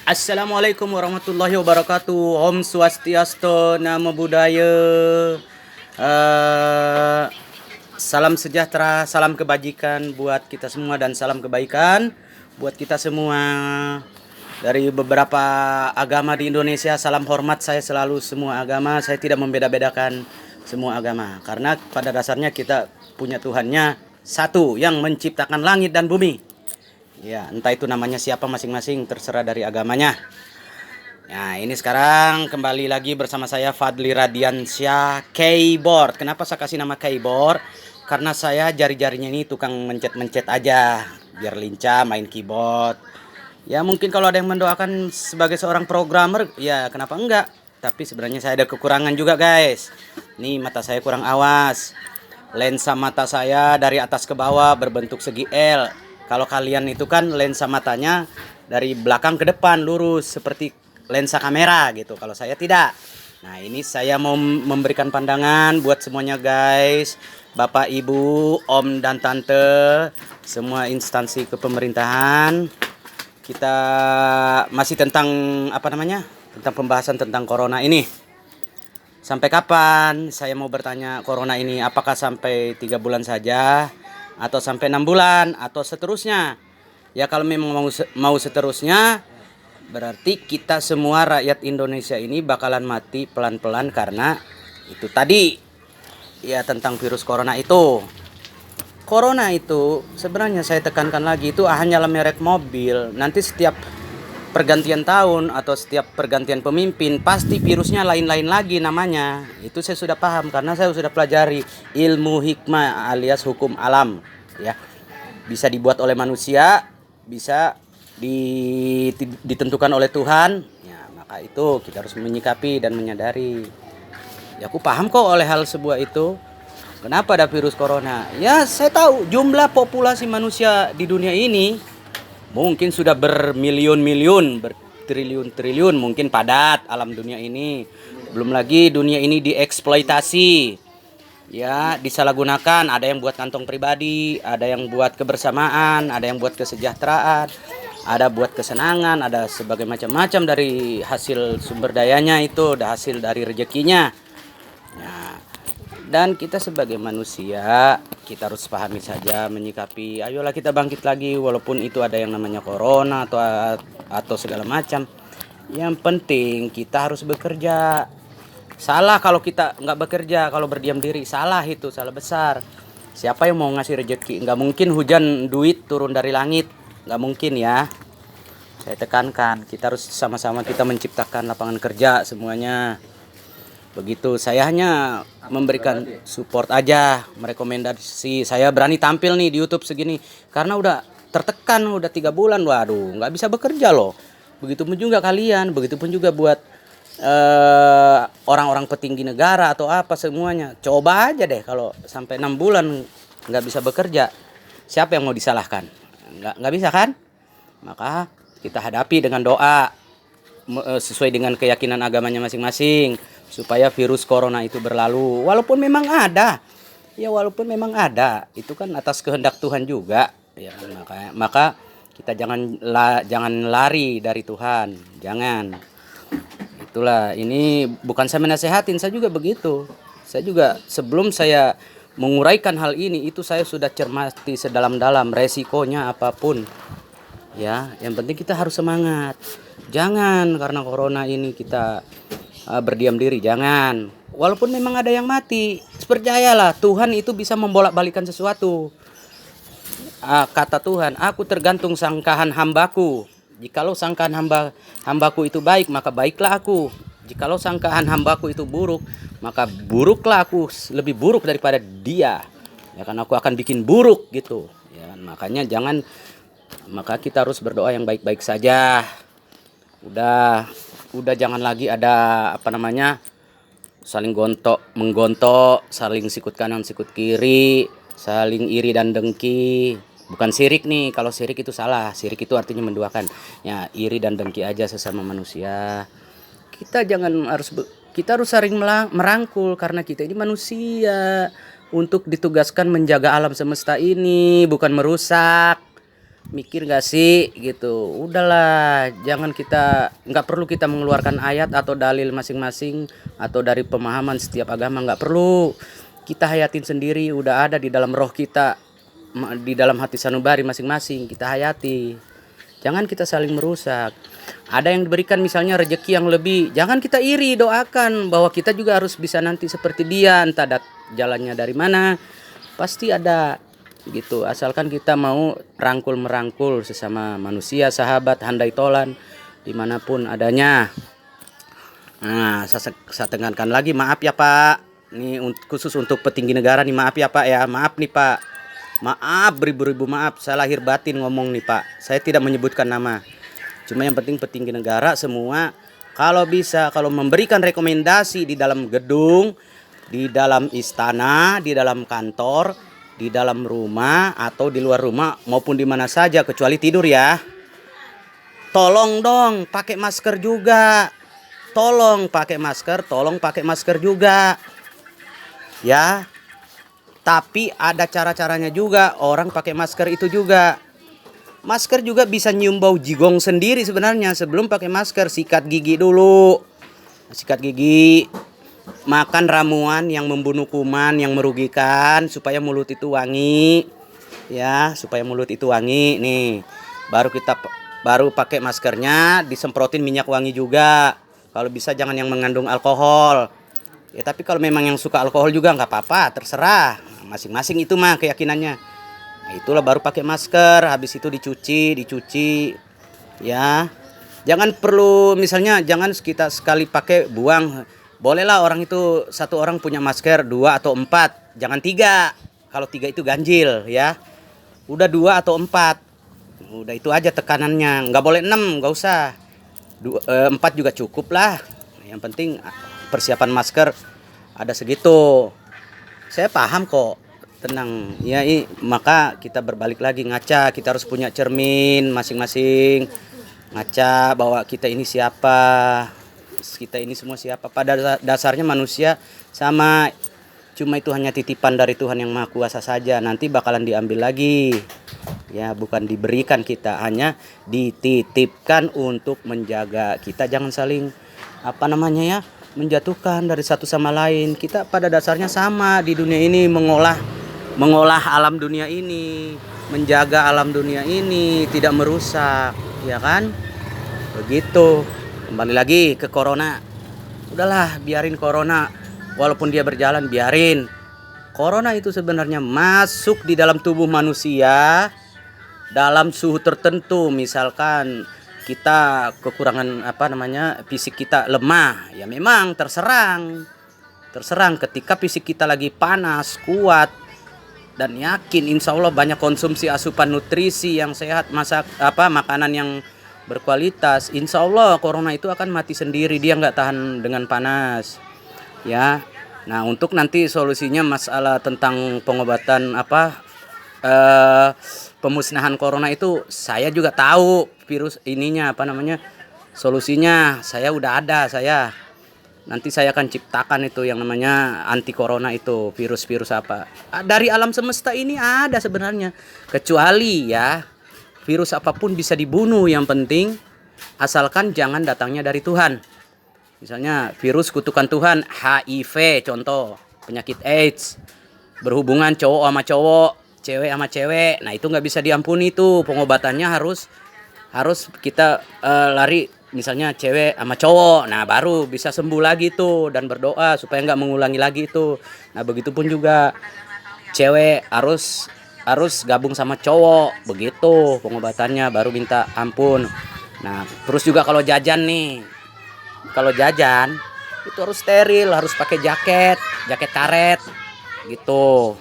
Assalamualaikum warahmatullahi wabarakatuh. Om Swastiastu, Namo Buddhaya. Eh, Salam sejahtera, salam kebajikan buat kita semua dan salam kebaikan buat kita semua. Dari beberapa agama di Indonesia, salam hormat saya selalu semua agama. Saya tidak membeda-bedakan semua agama karena pada dasarnya kita punya Tuhannya satu yang menciptakan langit dan bumi. Ya, entah itu namanya siapa masing-masing terserah dari agamanya. Nah, ini sekarang kembali lagi bersama saya Fadli Radiansyah Keyboard. Kenapa saya kasih nama Keyboard? Karena saya jari-jarinya ini tukang mencet-mencet aja biar lincah main keyboard. Ya, mungkin kalau ada yang mendoakan sebagai seorang programmer, ya kenapa enggak? Tapi sebenarnya saya ada kekurangan juga, guys. Nih, mata saya kurang awas. Lensa mata saya dari atas ke bawah berbentuk segi L. Kalau kalian itu kan lensa matanya dari belakang ke depan lurus seperti lensa kamera gitu. Kalau saya tidak. Nah, ini saya mau memberikan pandangan buat semuanya, guys. Bapak, Ibu, Om dan Tante, semua instansi kepemerintahan. Kita masih tentang apa namanya? Tentang pembahasan tentang corona ini. Sampai kapan? Saya mau bertanya, corona ini apakah sampai 3 bulan saja atau sampai 6 bulan atau seterusnya? Ya kalau memang mau seterusnya, berarti kita semua rakyat Indonesia ini bakalan mati pelan-pelan karena itu tadi. Ya, tentang virus corona itu. Corona itu sebenarnya saya tekankan lagi itu hanyalah merek mobil. Nanti setiap pergantian tahun atau setiap pergantian pemimpin pasti virusnya lain-lain lagi namanya. Itu saya sudah paham karena saya sudah pelajari ilmu hikmah alias hukum alam, ya. Bisa dibuat oleh manusia, bisa ditentukan oleh Tuhan. Ya, maka itu kita harus menyikapi dan menyadari. Ya, aku paham kok oleh hal sebuah itu. Kenapa ada virus corona? Ya, saya tahu jumlah populasi manusia di dunia ini mungkin sudah bermiliun-miliun, bertriliun-triliun, mungkin padat alam dunia ini. Belum lagi dunia ini dieksploitasi. Ya, disalahgunakan, ada yang buat kantong pribadi, ada yang buat kebersamaan, ada yang buat kesejahteraan, ada buat kesenangan, ada sebagai macam-macam dari hasil sumber dayanya itu, ada hasil dari rezekinya. Ya, dan kita sebagai manusia, kita harus pahami saja, menyikapi. Ayolah kita bangkit lagi, walaupun itu ada yang namanya corona atau segala macam. Yang penting kita harus bekerja. Salah kalau kita nggak bekerja, kalau berdiam diri, salah itu, salah besar. Siapa yang mau ngasih rezeki? Nggak mungkin hujan duit turun dari langit, nggak mungkin ya. Saya tekankan, kita harus sama-sama kita menciptakan lapangan kerja semuanya. Begitu, saya hanya memberikan support aja, merekomendasi. Saya berani tampil nih di YouTube segini karena udah tertekan, udah 3 bulan, waduh, nggak bisa bekerja loh. Begitupun juga kalian, begitupun juga buat orang-orang petinggi negara atau apa semuanya. Coba aja deh kalau sampai 6 bulan nggak bisa bekerja, siapa yang mau disalahkan? Nggak bisa kan? Maka kita hadapi dengan doa sesuai dengan keyakinan agamanya masing-masing supaya virus corona itu berlalu. Walaupun memang ada, ya walaupun memang ada, itu kan atas kehendak Tuhan juga. Ya, maka kita jangan lari dari Tuhan, jangan. Itulah, ini bukan saya menasehatin, saya juga begitu. Saya juga sebelum saya menguraikan hal ini itu saya sudah cermati sedalam-dalam resikonya apapun. Ya, yang penting kita harus semangat. Jangan karena corona ini kita berdiam diri, jangan. Walaupun memang ada yang mati, percayalah Tuhan itu bisa membolak-balikan sesuatu. Kata Tuhan, aku tergantung sangkaan hambaku. Jikalau sangkaan hambaku itu baik, maka baiklah aku. Jikalau sangkaan hambaku itu buruk, maka buruklah aku, lebih buruk daripada dia. Ya kan, aku akan bikin buruk gitu. Ya, makanya maka kita harus berdoa yang baik-baik saja. Udah jangan lagi ada apa namanya, saling menggontok, saling sikut kanan sikut kiri, saling iri dan dengki. Bukan sirik nih, kalau sirik itu salah. Sirik itu artinya menduakan. Ya, iri dan dengki aja sesama manusia. Kita harus saling merangkul karena kita ini manusia untuk ditugaskan menjaga alam semesta ini, bukan merusak. Mikir gak sih gitu? Udahlah, jangan kita, nggak perlu kita mengeluarkan ayat atau dalil masing-masing atau dari pemahaman setiap agama, nggak perlu. Kita hayatin sendiri, udah ada di dalam roh kita, di dalam hati sanubari masing-masing, kita hayati. Jangan kita saling merusak. Ada yang diberikan misalnya rezeki yang lebih, jangan kita iri, doakan bahwa kita juga harus bisa nanti seperti dia. Entah jalannya dari mana, pasti ada gitu. Asalkan kita mau rangkul merangkul sesama manusia, sahabat, handai tolan dimanapun adanya. Nah, saya tekankan lagi, maaf ya Pak, ini khusus untuk petinggi negara nih, maaf ya Pak ya, maaf nih Pak, maaf beribu-ribu maaf, saya lahir batin ngomong nih Pak, saya tidak menyebutkan nama. Cuma yang penting petinggi negara semua kalau bisa, kalau memberikan rekomendasi di dalam gedung, di dalam istana, di dalam kantor, di dalam rumah atau di luar rumah maupun di mana saja kecuali tidur ya, tolong dong pakai masker juga. Tolong pakai masker juga ya. Tapi ada cara-caranya juga orang pakai masker itu juga. Masker juga bisa nyium bau jigong sendiri sebenarnya. Sebelum pakai masker sikat gigi dulu. Sikat gigi, makan ramuan yang membunuh kuman yang merugikan supaya mulut itu wangi. Ya, supaya mulut itu wangi nih. Baru pakai maskernya disemprotin minyak wangi juga. Kalau bisa jangan yang mengandung alkohol. Ya tapi kalau memang yang suka alkohol juga nggak apa-apa, terserah. Masing-masing itu mah keyakinannya. Nah, itulah baru pakai masker, habis itu dicuci. Ya. Jangan perlu misalnya jangan kita sekali pakai buang. Bolehlah orang itu satu orang punya masker 2 atau 4, jangan 3. Kalau 3 itu ganjil ya. Udah 2 atau 4. Udah itu aja tekanannya, nggak boleh 6, nggak usah. 4 juga cukup lah. Yang penting persiapan masker ada segitu. Saya paham kok, tenang ya. Maka kita berbalik lagi ngaca, kita harus punya cermin masing-masing, ngaca bahwa kita ini siapa, kita ini semua siapa. Pada dasarnya manusia sama, cuma itu hanya titipan dari Tuhan yang Maha Kuasa saja. Nanti bakalan diambil lagi ya, bukan diberikan, kita hanya dititipkan untuk menjaga. Kita jangan saling menjatuhkan dari satu sama lain. Kita pada dasarnya sama di dunia ini, mengolah alam dunia ini, menjaga alam dunia ini, tidak merusak, ya kan? Begitu. Kembali lagi ke corona. Udahlah, biarin corona, walaupun dia berjalan, biarin. Corona itu sebenarnya masuk di dalam tubuh manusia dalam suhu tertentu. Misalkan kita kekurangan fisik kita lemah, ya memang terserang ketika fisik kita lagi panas, kuat dan yakin, insya Allah banyak konsumsi asupan nutrisi yang sehat, makanan yang berkualitas, insya Allah corona itu akan mati sendiri, dia nggak tahan dengan panas ya. Nah, untuk nanti solusinya masalah tentang pengobatan pemusnahan corona itu saya juga tahu virus ininya solusinya saya udah ada. Nanti saya akan ciptakan itu yang namanya anti corona itu, virus-virus apa dari alam semesta ini ada sebenarnya, kecuali ya virus apapun bisa dibunuh, yang penting asalkan jangan datangnya dari Tuhan. Misalnya virus kutukan Tuhan, HIV contoh, penyakit AIDS, berhubungan cowok sama cowok, cewek sama cewek, nah itu nggak bisa diampuni tuh, pengobatannya harus kita lari misalnya cewek sama cowok, nah baru bisa sembuh lagi tuh, dan berdoa supaya nggak mengulangi lagi itu. Nah begitupun juga cewek harus gabung sama cowok, begitu pengobatannya, baru minta ampun. Nah terus juga kalau jajan itu harus steril, harus pakai jaket karet gitu.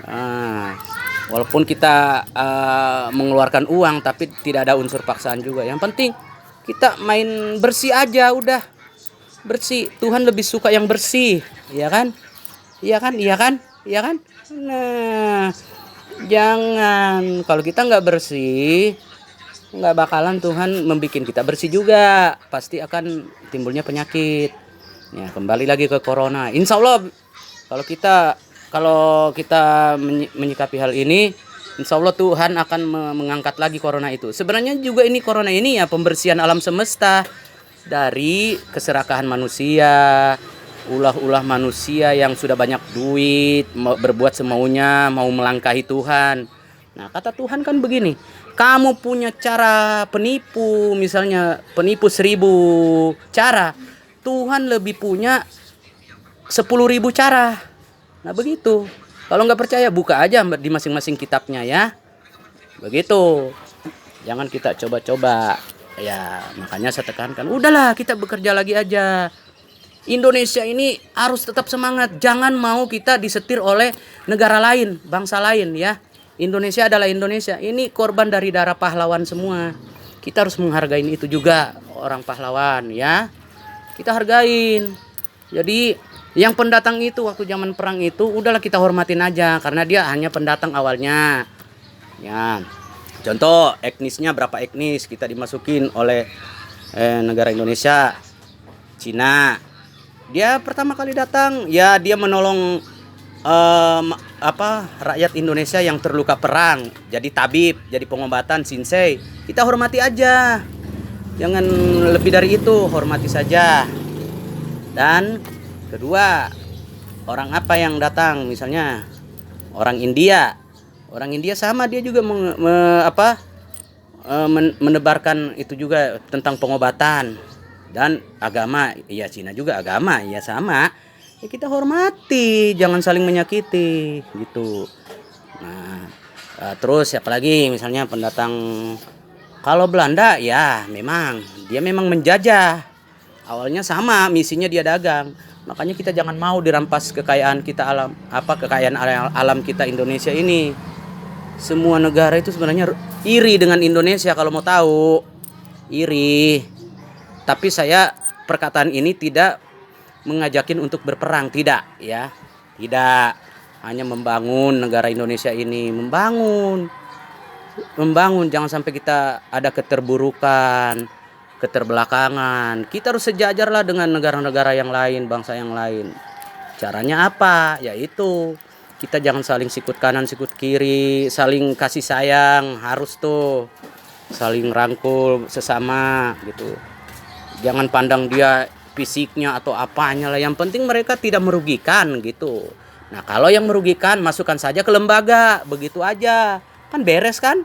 Nah, walaupun kita mengeluarkan uang tapi tidak ada unsur paksaan juga. Yang penting kita main bersih aja, udah bersih. Tuhan lebih suka yang bersih, iya kan? Nah, jangan, kalau kita nggak bersih, nggak bakalan Tuhan membuat kita bersih juga. Pasti akan timbulnya penyakit. Ya, kembali lagi ke corona. Insya Allah kalau kita menyikapi hal ini, Insya Allah Tuhan akan mengangkat lagi corona itu. Sebenarnya juga ini corona ini ya pembersihan alam semesta dari keserakahan manusia, ulah-ulah manusia yang sudah banyak duit, berbuat semaunya, mau melangkahi Tuhan. Nah, kata Tuhan kan begini, kamu punya cara penipu, misalnya penipu 1000 cara, Tuhan lebih punya 10.000 cara. Nah begitu. Kalau nggak percaya buka aja di masing-masing kitabnya ya. Begitu. Jangan kita coba-coba. Ya makanya saya tekankan. Udahlah kita bekerja lagi aja. Indonesia ini harus tetap semangat. Jangan mau kita disetir oleh negara lain, bangsa lain ya. Indonesia adalah Indonesia. Ini korban dari darah pahlawan semua. Kita harus menghargai itu juga orang pahlawan ya. Kita hargain. Jadi yang pendatang itu waktu zaman perang itu udahlah kita hormatin aja karena dia hanya pendatang awalnya. Ya. Contoh etnisnya berapa etnis kita dimasukin oleh negara Indonesia. Cina. Dia pertama kali datang ya dia menolong rakyat Indonesia yang terluka perang. Jadi tabib, jadi pengobatan sinsei. Kita hormati aja. Jangan lebih dari itu, hormati saja. Dan kedua, orang apa yang datang misalnya orang India. Orang India sama dia juga menebarkan itu juga tentang pengobatan dan agama. Ya Cina juga agama, ya sama. Ya kita hormati, jangan saling menyakiti gitu. Nah, terus siapa lagi misalnya pendatang kalau Belanda ya memang dia memang menjajah. Awalnya sama, misinya dia dagang. Makanya kita jangan mau dirampas kekayaan kita kekayaan alam kita Indonesia ini. Semua negara itu sebenarnya iri dengan Indonesia kalau mau tahu. Iri. Tapi saya perkataan ini tidak mengajakin untuk berperang, tidak ya. Tidak. Hanya membangun negara Indonesia ini, membangun, jangan sampai kita ada keterburukan, keterbelakangan. Kita harus sejajar lah dengan negara-negara yang lain, bangsa yang lain. Caranya apa? Yaitu kita jangan saling sikut kanan, sikut kiri, saling kasih sayang, harus tuh saling rangkul sesama gitu. Jangan pandang dia fisiknya atau apanya lah. Yang penting mereka tidak merugikan gitu. Nah kalau yang merugikan masukkan saja ke lembaga, begitu aja. Kan beres kan?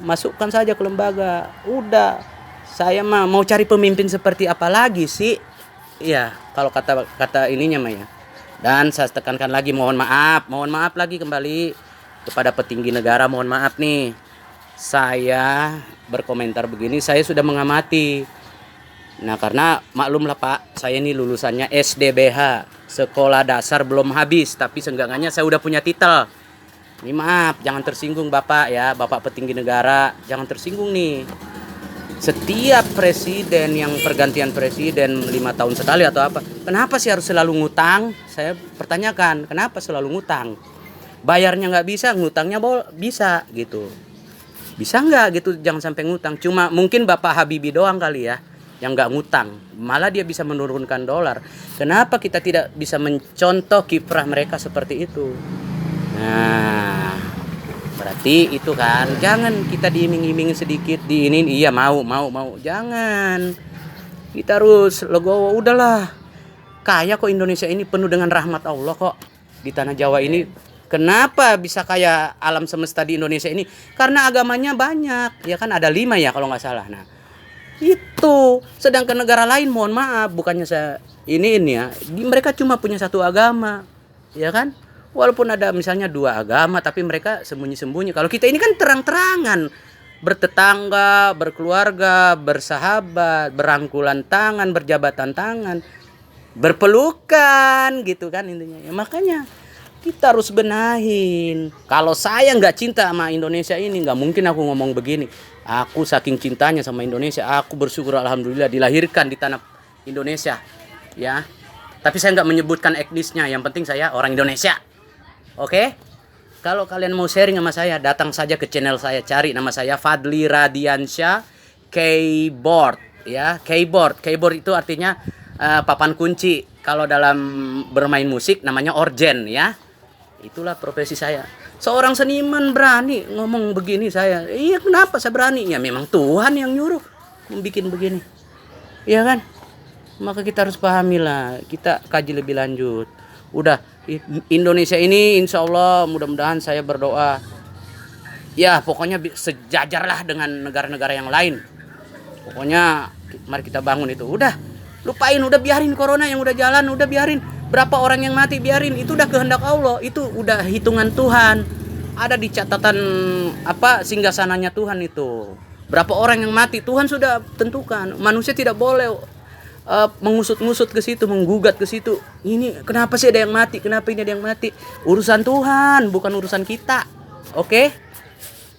Masukkan saja ke lembaga. Udah. Saya mah mau cari pemimpin seperti apa lagi sih? Iya, kalau kata ininya mah ya. Dan saya tekankan lagi mohon maaf lagi kembali kepada petinggi negara, mohon maaf nih. Saya berkomentar begini, saya sudah mengamati. Nah, karena maklumlah Pak, saya ini lulusannya SDBH, sekolah dasar belum habis, tapi seenggaknya saya udah punya titel. Ini maaf, jangan tersinggung Bapak ya, Bapak petinggi negara, jangan tersinggung nih. Setiap presiden yang pergantian presiden 5 tahun sekali atau apa, kenapa sih harus selalu ngutang? Saya pertanyakan, kenapa selalu ngutang? Bayarnya nggak bisa, ngutangnya bisa gitu. Bisa nggak gitu, jangan sampai ngutang. Cuma mungkin Bapak Habibie doang kali ya yang nggak ngutang, malah dia bisa menurunkan dolar. Kenapa kita tidak bisa mencontoh kiprah mereka seperti itu? Nah, berarti itu kan, jangan kita diiming-iming sedikit di ini, iya mau, jangan. Kita harus legowo, udahlah. Kaya kok Indonesia ini, penuh dengan rahmat Allah kok. Di tanah Jawa ini, kenapa bisa kaya alam semesta di Indonesia ini? Karena agamanya banyak, ya kan ada 5 ya kalau nggak salah. Nah, itu. Sedangkan negara lain, mohon maaf, bukannya saya ini ya, mereka cuma punya satu agama, ya kan? Walaupun ada misalnya 2 agama, tapi mereka sembunyi-sembunyi. Kalau kita ini kan terang-terangan, bertetangga, berkeluarga, bersahabat, berangkulan tangan, berjabatan tangan, berpelukan, gitu kan intinya. Ya, makanya kita harus benahin. Kalau saya nggak cinta sama Indonesia ini, nggak mungkin aku ngomong begini. Aku saking cintanya sama Indonesia, aku bersyukur alhamdulillah dilahirkan di tanah Indonesia, ya. Tapi saya nggak menyebutkan etnisnya. Yang penting saya orang Indonesia. Oke, kalau kalian mau sharing sama saya, datang saja ke channel saya, cari nama saya Fadli Radiansyah Keyboard, ya. Keyboard itu artinya papan kunci. Kalau dalam bermain musik namanya organ, ya. Itulah profesi saya. Seorang seniman berani ngomong begini saya. Iya, kenapa saya berani? Ya memang Tuhan yang nyuruh bikin begini. Iya kan? Maka kita harus pahami lah. Kita kaji lebih lanjut. Udah, Indonesia ini insya Allah mudah-mudahan saya berdoa. Ya pokoknya sejajar lah dengan negara-negara yang lain. Pokoknya mari kita bangun itu. Udah, lupain, udah biarin corona yang udah jalan, udah biarin. Berapa orang yang mati biarin, itu udah kehendak Allah, itu udah hitungan Tuhan. Ada di catatan singgasananya Tuhan itu. Berapa orang yang mati Tuhan sudah tentukan. Manusia tidak boleh mengusut-ngusut ke situ, menggugat ke situ. Ini kenapa sih ada yang mati? Kenapa ini ada yang mati? Urusan Tuhan, bukan urusan kita. Oke?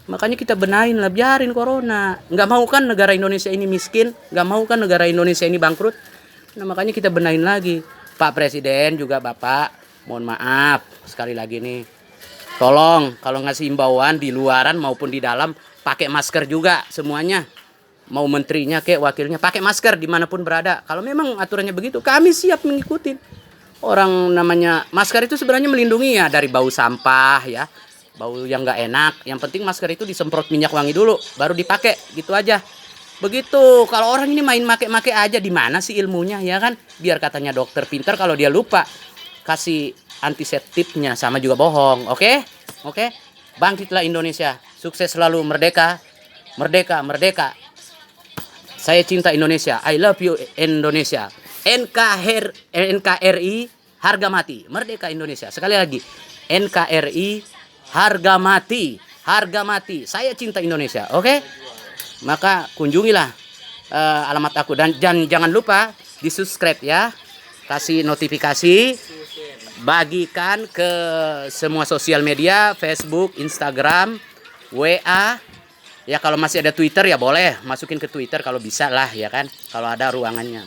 Makanya kita benahin lah, biarin corona. Nggak mau kan negara Indonesia ini miskin? Nggak mau kan negara Indonesia ini bangkrut? Nah makanya kita benahin lagi. Pak Presiden juga Bapak, mohon maaf sekali lagi nih. Tolong kalau ngasih imbauan di luaran maupun di dalam, pakai masker juga semuanya. Mau menterinya kayak wakilnya, pakai masker dimanapun berada. Kalau memang aturannya begitu, kami siap mengikuti. Orang namanya masker itu sebenarnya melindungi ya dari bau sampah ya. Bau yang nggak enak. Yang penting masker itu disemprot minyak wangi dulu, baru dipakai, gitu aja. Begitu. Kalau orang ini main make-make aja, di mana sih ilmunya ya kan? Biar katanya dokter pintar, kalau dia lupa kasih antiseptiknya sama juga bohong. Oke? Oke? Bangkitlah Indonesia. Sukses selalu, merdeka. Merdeka, merdeka. Saya cinta Indonesia. I love you Indonesia. NKRI harga mati. Merdeka Indonesia. Sekali lagi. NKRI harga mati. Harga mati. Saya cinta Indonesia. Oke? Maka kunjungilah alamat aku. Dan jangan lupa di subscribe ya. Kasih notifikasi. Bagikan ke semua sosial media. Facebook, Instagram, WA. Ya kalau masih ada Twitter ya boleh. Masukin ke Twitter kalau bisa lah ya kan. Kalau ada ruangannya.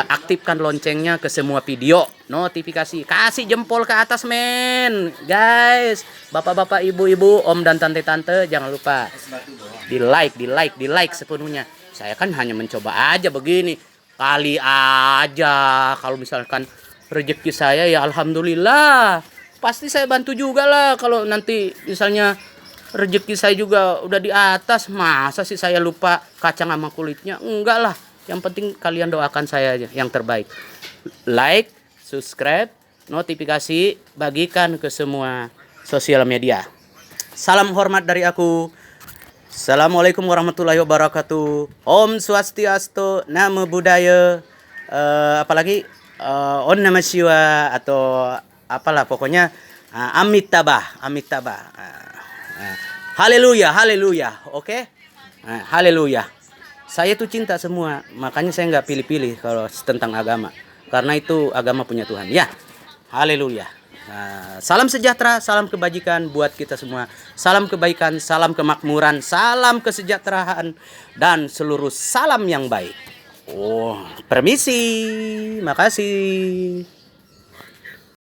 Aktifkan loncengnya ke semua video. Notifikasi. Kasih jempol ke atas men. Guys. Bapak-bapak, ibu-ibu, om dan tante-tante. Jangan lupa. Di like sepenuhnya. Saya kan hanya mencoba aja begini. Kali aja kalau misalkan rezeki saya ya alhamdulillah. Pasti saya bantu juga lah. Kalau nanti misalnya rezeki saya juga udah di atas, masa sih saya lupa kacang sama kulitnya? Enggak lah. Yang penting kalian doakan saya aja yang terbaik. Like, subscribe, notifikasi, bagikan ke semua sosial media. Salam hormat dari aku. Assalamualaikum warahmatullahi wabarakatuh. Om Swastiastu, Namo Buddhaya. Apalagi Om Namah Shivaya atau apalah pokoknya Amitabha. Haleluya, haleluya. Oke? Haleluya. Saya tuh cinta semua, makanya saya nggak pilih-pilih kalau tentang agama. Karena itu agama punya Tuhan. Ya, haleluya. Salam sejahtera, salam kebajikan buat kita semua. Salam kebaikan, salam kemakmuran, salam kesejahteraan, dan seluruh salam yang baik. Oh, permisi. Makasih.